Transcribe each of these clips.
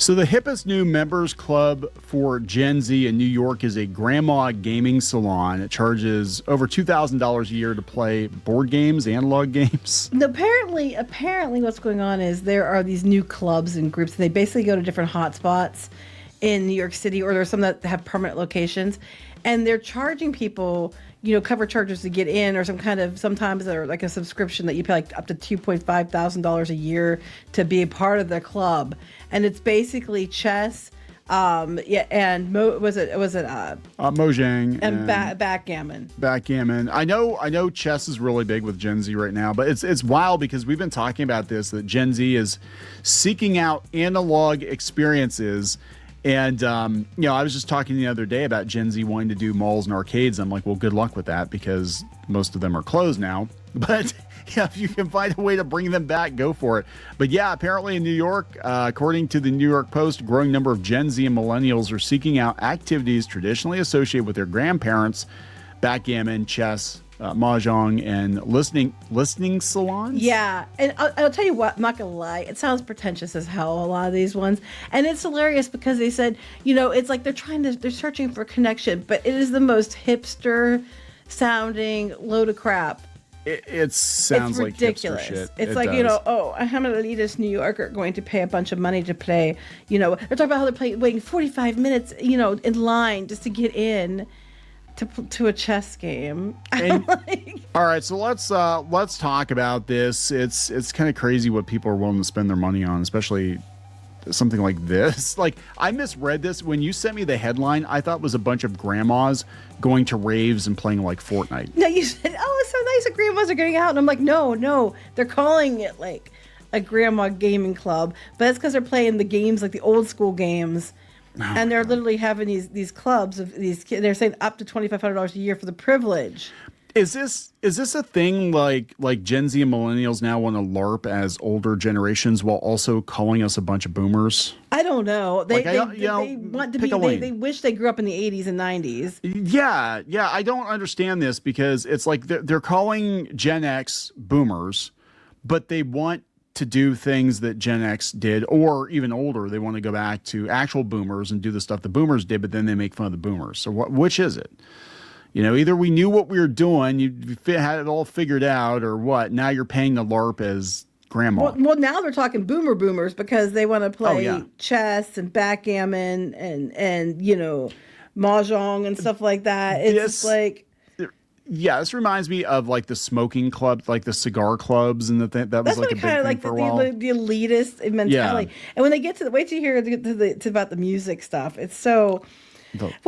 So the hippest new members club for Gen Z in New York is a grandma gaming salon. It charges over $2,000 a year to play board games, analog games. And apparently what's going on is there are these new clubs and groups. They basically go to different hotspots in New York City, or there's some that have permanent locations, and they're charging people, cover charges to get in, or sometimes they're like a subscription that you pay like up to $2,500 a year to be a part of the club. And it's basically chess, and Mojang and backgammon. Backgammon. I know chess is really big with Gen Z right now, but it's wild because we've been talking about this, that Gen Z is seeking out analog experiences. And, I was just talking the other day about Gen Z wanting to do malls and arcades. I'm like, well, good luck with that because most of them are closed now. But yeah, if you can find a way to bring them back, go for it. But yeah, apparently in New York, according to the New York Post, a growing number of Gen Z and millennials are seeking out activities traditionally associated with their grandparents, backgammon, chess, mahjong, and listening salons. Yeah, and I'll tell you what, I'm not gonna lie, it sounds pretentious as hell, a lot of these ones, and it's hilarious because they said, it's like they're searching for connection, but it is the most hipster sounding load of crap. It sounds like ridiculous. Hipster shit. It's like, I'm an elitist New Yorker going to pay a bunch of money to play, they're talking about how they're waiting 45 minutes, in line just to get in to a chess game. And, all right, so let's talk about this. It's kind of crazy what people are willing to spend their money on, especially something like this. Like, I misread this when you sent me the headline. I thought it was a bunch of grandmas going to raves and playing like Fortnite. No, you said, "Oh, it's so nice that grandmas are getting out," and I'm like, no, they're calling it like a grandma gaming club, but it's because they're playing the games, like the old school games. And they're literally having these clubs of these kids. They're saying up to $2,500 a year for the privilege. Is this a thing like Gen Z and millennials now want to LARP as older generations while also calling us a bunch of boomers? I don't know. They want to be. They wish they grew up in the 80s and 90s. Yeah. I don't understand this because it's like they're calling Gen X boomers, but they want to do things that Gen X did, or even older. They want to go back to actual boomers and do the stuff the boomers did, but then they make fun of the boomers. So which is it? Either we knew what we were doing, you had it all figured out, or what? Now you're paying the LARP as grandma. Well, now they're talking boomers because they want to play chess and backgammon and mahjong and stuff like that. It's like... Yeah, this reminds me of like the smoking club, like the cigar clubs, and that was like a big thing for a while. The elitist mentality. Yeah. And when they get to wait till you hear about the music stuff, it's so.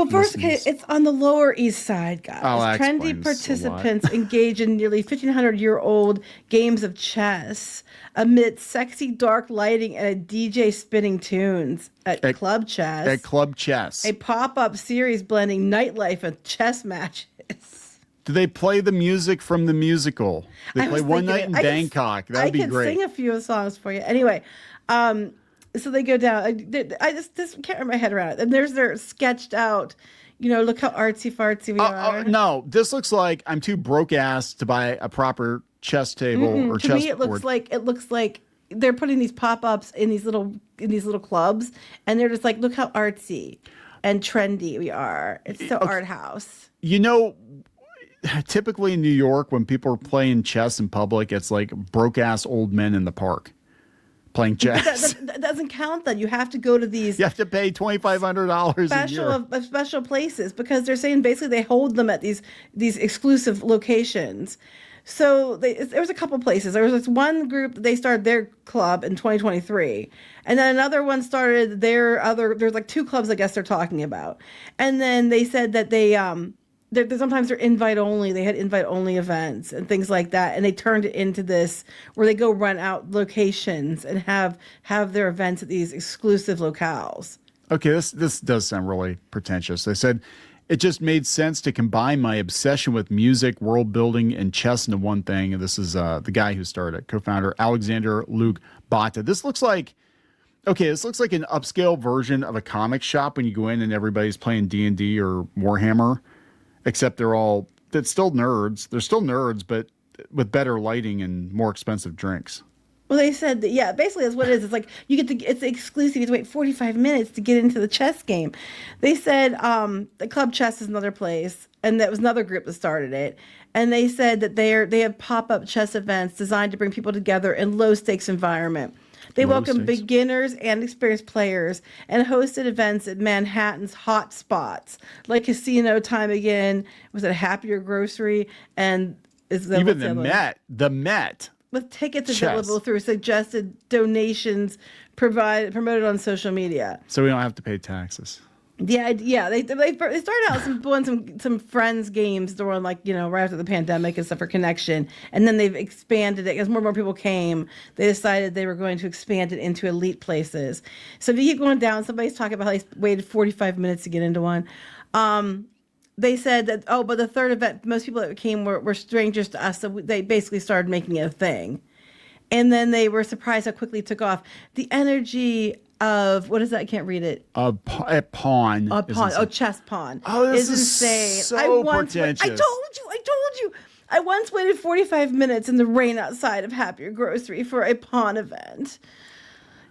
First, it's on the Lower East Side, guys. Trendy participants engage in nearly 1,500-year-old games of chess amid sexy dark lighting and a DJ spinning tunes at Club Chess. At Club Chess, a pop-up series blending nightlife and chess matches. Do they play the music from the musical? They play One Night in Bangkok. That would be great. I can sing a few songs for you. Anyway, so they go down. I just can't wrap my head around it. And they're sketched out. Look how artsy fartsy we are. No, this looks like I'm too broke ass to buy a proper chess table or chess board. To me, it looks like they're putting these pop-ups in these little clubs, and they're just like, look how artsy and trendy we are. It's so art house. Typically in New York, when people are playing chess in public, it's like broke ass old men in the park playing chess. That doesn't count. Then you have to go to these. You have to pay $2,500 a year. Special places, because they're saying basically they hold them at these exclusive locations. So there was a couple places. There was this one group that they started their club in 2023, and then another one started there's like two clubs I guess they're talking about, and then they said that they sometimes they're invite only. They had invite only events and things like that, and they turned it into this where they go run out locations and have their events at these exclusive locales. Okay, this does sound really pretentious. They said it just made sense to combine my obsession with music, world building, and chess into one thing. And this is the guy who started it, co-founder Alexander Luke Bata. This looks like an upscale version of a comic shop when you go in and everybody's playing D&D or Warhammer. Except it's still nerds. They're still nerds, but with better lighting and more expensive drinks. Well, they said that, yeah, basically that's what it is. It's like you get to, it's exclusive. You have to wait 45 minutes to get into the chess game. They said the Club Chess is another place, and that was another group that started it. And they said that they have pop-up chess events designed to bring people together in low-stakes environment. They Low welcome stakes. beginners and experienced players and hosted events at Manhattan's hot spots like Casino Time Again, was it Happier Grocery, and is that Even what's the other one? Met With tickets chess. available through suggested donations promoted on social media. So we don't have to pay taxes. Yeah. They started out doing some friends games during, like, right after the pandemic and stuff for connection, and then they've expanded it as more and more people came. They decided they were going to expand it into elite places. So if you keep going down, somebody's talking about how they waited 45 minutes to get into one. They said that, but the third event, most people that came were strangers to us, so they basically started making it a thing. And then they were surprised how quickly it took off. The energy of, what is that? I can't read it. A pawn. A is pawn. insane. Oh, chess pawn. Oh, this is insane. so pretentious. I told you. I once waited 45 minutes in the rain outside of Happier Grocery for a pawn event.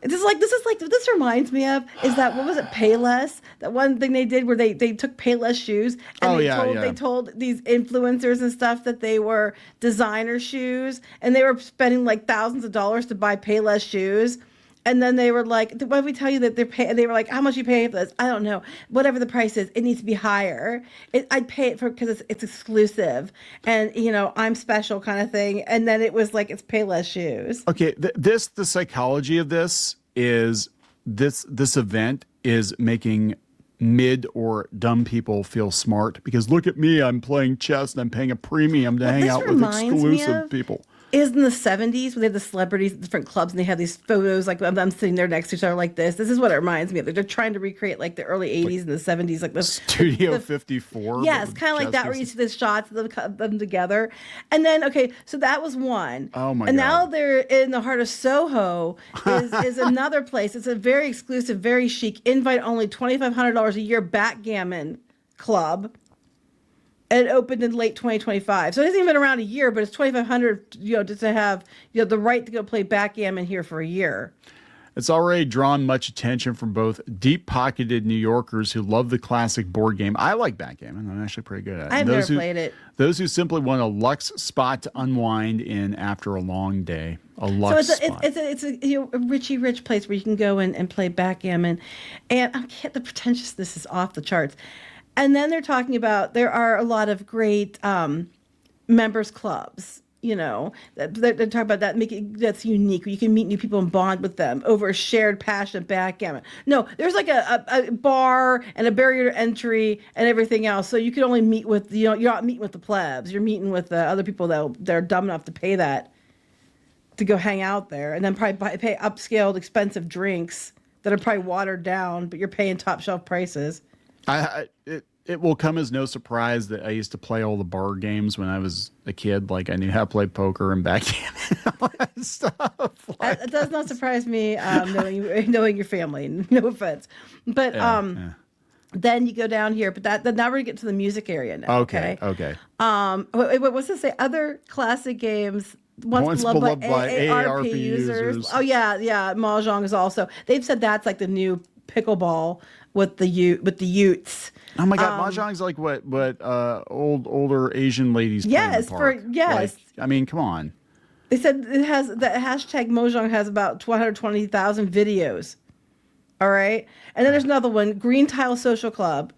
This reminds me of, is that, what was it, Payless? That one thing they did where they took Payless shoes and they told these influencers and stuff that they were designer shoes, and they were spending like thousands of dollars to buy Payless shoes. And then they were like, "What if we tell you that they're paying?" They were like, "How much you pay for this?" I don't know. Whatever the price is, it needs to be higher. I'd pay it for, because it's exclusive, and I'm special, kind of thing. And then it was like, it's Payless shoes. Okay, the psychology of this is this event is making mid or dumb people feel smart, because look at me, I'm playing chess and I'm paying a premium to hang out with exclusive people. Is in the 70s when they had the celebrities at different clubs and they had these photos, like I'm sitting there next to each other like this. This is what it reminds me of. They're trying to recreate like the early 80s and the 70s, like the Studio 54. Yes, kind of like that, where you see the shots of them together. And then, okay, so that was one. Oh my And God. now they're in the heart of Soho is another place. It's a very exclusive, very chic, invite only, $2,500 a year backgammon club. And it opened in late 2025. So it hasn't even been around a year, but it's $2,500, just to have, the right to go play backgammon here for a year. It's already drawn much attention from both deep-pocketed New Yorkers who love the classic board game. I like backgammon. I'm actually pretty good at it. I've never played it. Those who simply want a luxe spot to unwind in after a long day. A luxe spot. It's a rich place where you can go and play backgammon. And the pretentiousness is off the charts. And then they're talking about, there are a lot of great members clubs, they're talking about that's unique, where you can meet new people and bond with them over a shared passion of backgammon. No, there's like a bar and a barrier to entry and everything else. So you can only meet with, you're not meeting with the plebs. You're meeting with the other people that are dumb enough to pay that to go hang out there, and then probably pay upscaled, expensive drinks that are probably watered down, but you're paying top shelf prices. It will come as no surprise that I used to play all the bar games when I was a kid. Like, I knew how to play poker and backgammon and all that stuff. It does not surprise me, knowing your family. No offense, but then you go down here. But now we're gonna get to the music area now. Okay. What's this say? Other classic games. Once beloved by AARP users. Oh yeah. Mahjong is also. They've said that's like the new pickleball with the Utes. Oh my God, mahjong's like what older Asian ladies play in the park. Yes. Like, I mean, come on. They said it has the hashtag Mahjong has about 220,000 videos. All right, and then there's another one, Green Tile Social Club.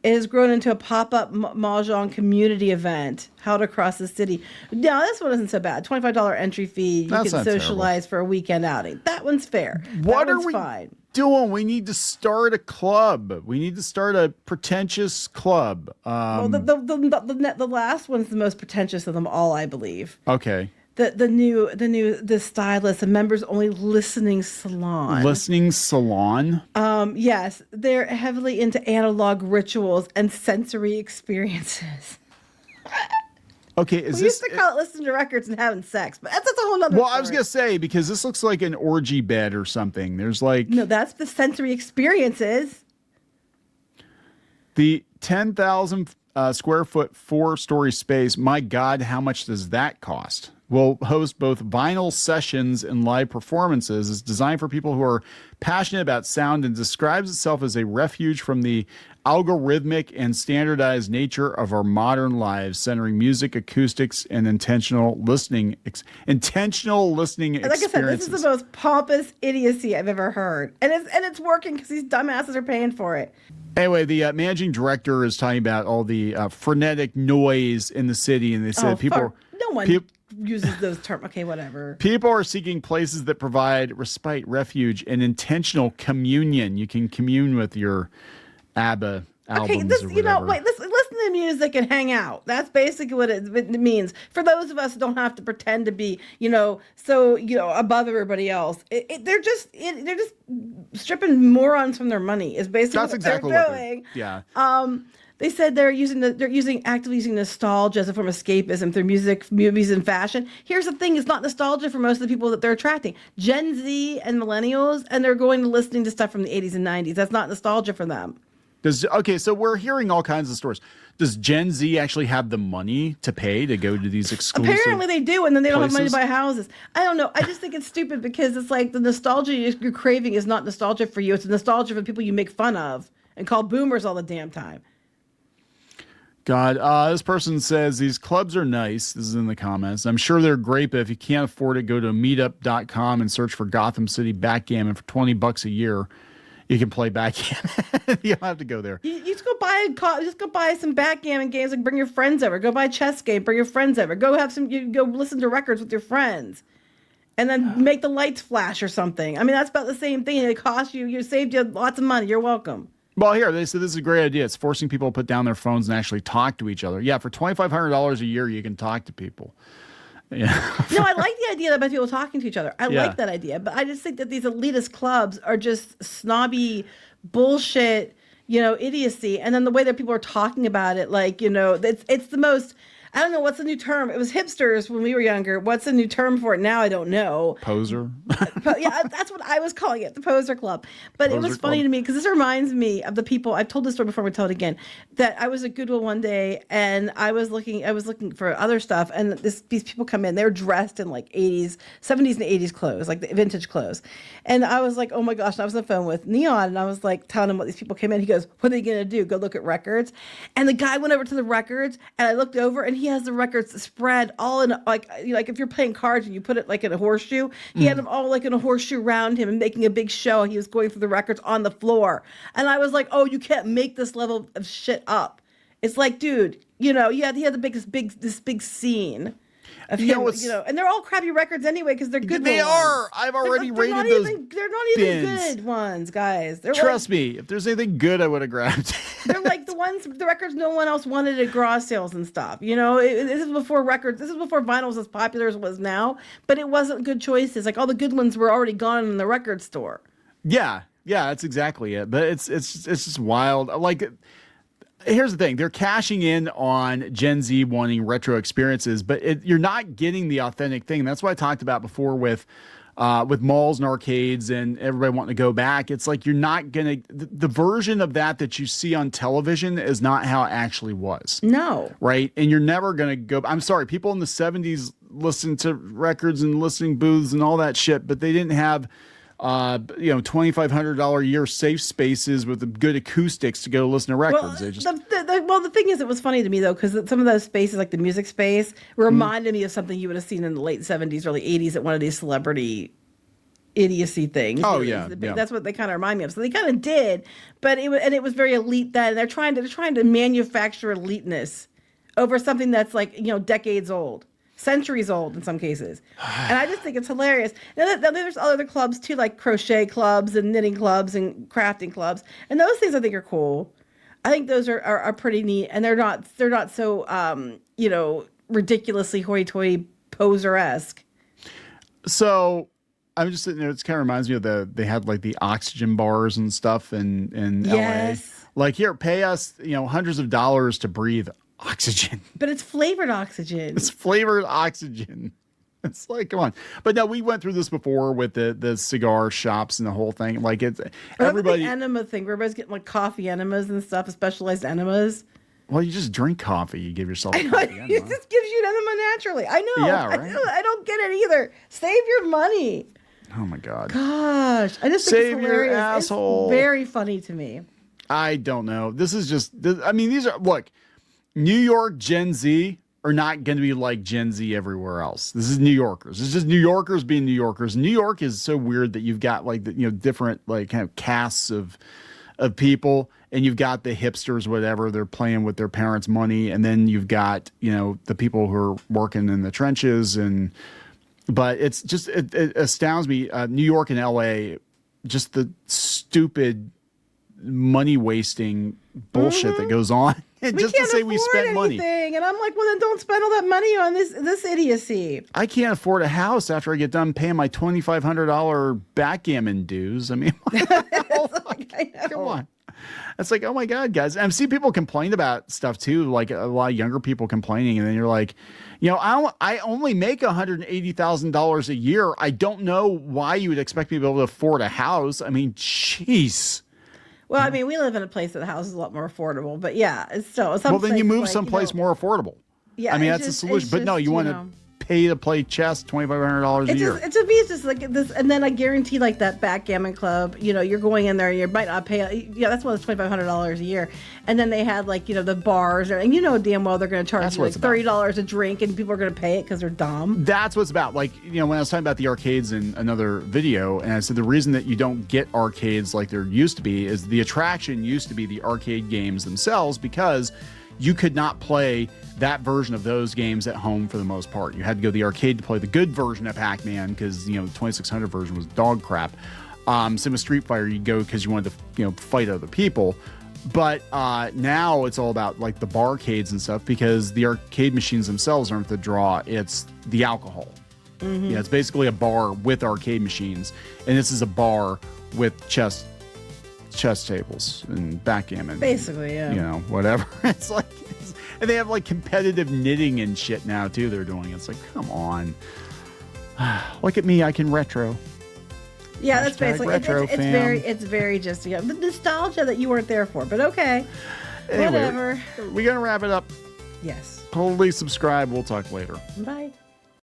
It has grown into a pop-up Mahjong community event held across the city. Now, this one isn't so bad. $25 entry fee. You can socialize for a weekend outing. That one's fair. What that are we fine. doing? We need to start a club. We need to start a pretentious club. Well, the last one's the most pretentious of them all, I believe. Okay. The stylist, a members only listening salon. Listening salon? Yes, they're heavily into analog rituals and sensory experiences. Okay, we used to call it listening to records and having sex, but that's a whole nother story. I was gonna say, because this looks like an orgy bed or something. There's like no, that's the sensory experiences. The 10,000 square foot 4-story space. My God, how much does that cost? will host both vinyl sessions and live performances. It's designed for people who are passionate about sound and describes itself as a refuge from the algorithmic and standardized nature of our modern lives, centering music, acoustics, and intentional listening experiences. Like I said, this is the most pompous idiocy I've ever heard, and it's working because these dumbasses are paying for it. Anyway, the managing director is talking about all the frenetic noise in the city, and they said no one uses those terms. Okay, whatever. People are seeking places that provide respite, refuge, and intentional communion. You can commune with your ABBA albums or whatever. Listen to music and hang out. That's basically what it means. For those of us who don't have to pretend to be, above everybody else. They're just stripping morons from their money. Is basically that's what exactly they're what doing. Yeah. They said they're actively using nostalgia as a form of escapism through music, movies, and fashion. Here's the thing: it's not nostalgia for most of the people that they're attracting. Gen Z and millennials, and they're going to listening to stuff from the 80s and 90s. That's not nostalgia for them. So we're hearing all kinds of stories. Does Gen Z actually have the money to pay to go to these exclusive Apparently they do, and then they don't have money to places? buy houses. I don't know. I just think it's stupid because it's like the nostalgia you're craving is not nostalgia for you. It's nostalgia for the people you make fun of and call boomers all the damn time. God, this person says these clubs are nice. This is in the comments. I'm sure they're great, but if you can't afford it, go to meetup.com and search for Gotham City backgammon for $20 a year. You can play backgammon. You don't have to go there. You just go buy some backgammon games and bring your friends over. Go buy a chess game, bring your friends over. Go listen to records with your friends. And then make the lights flash or something. I mean, that's about the same thing. It costs you saved you lots of money. You're welcome. Well, here, they said this is a great idea. It's forcing people to put down their phones and actually talk to each other. Yeah, for $2,500 a year, you can talk to people. Yeah. No, I like the idea about people talking to each other. I like that idea. But I just think that these elitist clubs are just snobby bullshit, idiocy. And then the way that people are talking about it, it's the most... I don't know what's the new term. It was hipsters when we were younger. What's the new term for it now? I don't know. Poser. Yeah, that's what I was calling it, the poser club. But it was funny to me because this reminds me of the people. I've told this story before. I'm gonna tell it again. That I was at Goodwill one day and I was looking for other stuff, and these people come in. They're dressed in like 70s and 80s clothes, like the vintage clothes. And I was like, oh my gosh! And I was on the phone with Kneon, and I was like telling him what these people came in. He goes, "What are they gonna do? Go look at records?" And the guy went over to the records, and I looked over, and he has the records spread all in like if you're playing cards and you put it like in a horseshoe, he had them all like in a horseshoe around him and making a big show. He was going through the records on the floor, and I was like, oh, you can't make this level of shit up. It's like, dude, he had this big scene of him, and they're all crappy records anyway because they're good. They are. I've already rated those. They're not even good ones, guys. Trust me, if there's anything good, I would have grabbed. They're like the records no one else wanted at garage sales and stuff. This is before records. This is before vinyl was as popular as it was now. But it wasn't good choices. Like all the good ones were already gone in the record store. Yeah, that's exactly it. But it's just wild. Like, here's the thing: they're cashing in on Gen Z wanting retro experiences, but you're not getting the authentic thing. That's what I talked about before with malls and arcades and everybody wanting to go back. It's like you're not gonna the version of that you see on television is not how it actually was. No, right? And you're never gonna go. I'm sorry, people in the 70s listened to records and listening booths and all that shit, but they didn't have $2,500 a year safe spaces with good acoustics to go listen to records. The thing is, it was funny to me though because some of those spaces, like the music space, reminded me of something you would have seen in the late 70s, early 80s at one of these celebrity idiocy things. Oh yeah. That's what they kind of remind me of. So they kind of did, but it was very elite then. And they're trying to manufacture eliteness over something that's like decades old. Centuries old in some cases. And I just think it's hilarious. Now, there's other clubs too, like crochet clubs and knitting clubs and crafting clubs. And those things I think are cool. I think those are pretty neat. And they're not so, ridiculously hoity-toity poser-esque. So I'm just sitting there. It kind of reminds me of they had like the oxygen bars and stuff in yes. LA. Like, here, pay us, hundreds of dollars to breathe oxygen. But it's flavored oxygen. It's flavored oxygen. It's like, come on. But no, we went through this before with the cigar shops and the whole thing. Like, it's everybody. The enema thing where everybody's getting like coffee enemas and stuff, specialized enemas. Well, you just drink coffee. You give yourself. I know, it just gives you an enema naturally. I know. Yeah, right. I don't get it either. Save your money. Oh my God. Gosh, I just think Save it's your hilarious. asshole. It's very funny to me. I don't know. This is just. I mean, these are look. New York Gen Z are not going to be like Gen Z everywhere else. This is New Yorkers. This is just New Yorkers being New Yorkers. New York is so weird that you've got like different like kind of casts of people, and you've got the hipsters, whatever, they're playing with their parents' money, and then you've got the people who are working in the trenches, but it's just it astounds me. New York and LA, just the stupid money wasting bullshit that goes on. And just to say we spent money. And I'm like, well, then don't spend all that money on this idiocy. I can't afford a house after I get done paying my $2,500 backgammon dues. I mean, come on. It's like, oh my God, guys. And I've seen people complain about stuff too, like a lot of younger people complaining. And then you're like, I only make $180,000 a year. I don't know why you would expect me to be able to afford a house. I mean, jeez. Well, I mean, we live in a place that the house is a lot more affordable, but yeah, it's still. Well, then you move someplace more affordable. Yeah, I mean, that's the solution. But no, you want to pay to play chess $2,500 a year. To me, it's just like this, and then I guarantee, like that backgammon club. You're going in there, you might not pay. Yeah, that's one of $2,500 a year, and then they had like the bars, and damn well they're going to charge you like $30 a drink, and people are going to pay it because they're dumb. That's what's about. Like when I was talking about the arcades in another video, and I said the reason that you don't get arcades like there used to be is the attraction used to be the arcade games themselves, because you could not play that version of those games at home for the most part. You had to go to the arcade to play the good version of Pac-Man, because the 2600 version was dog crap. Same with Street Fighter, you go because you wanted to fight other people. But now it's all about like the barcades and stuff, because the arcade machines themselves aren't the draw, it's the alcohol. Mm-hmm. It's basically a bar with arcade machines, and this is a bar with chess tables and backgammon. Basically, yeah. Whatever. It's like, and they have like competitive knitting and shit now too. They're doing. It's like, come on. Look at me, I can retro. Yeah, that's basically retro, it's very just the nostalgia that you weren't there for. But okay, anyway, whatever. We're gonna wrap it up. Yes. Totally subscribe. We'll talk later. Bye.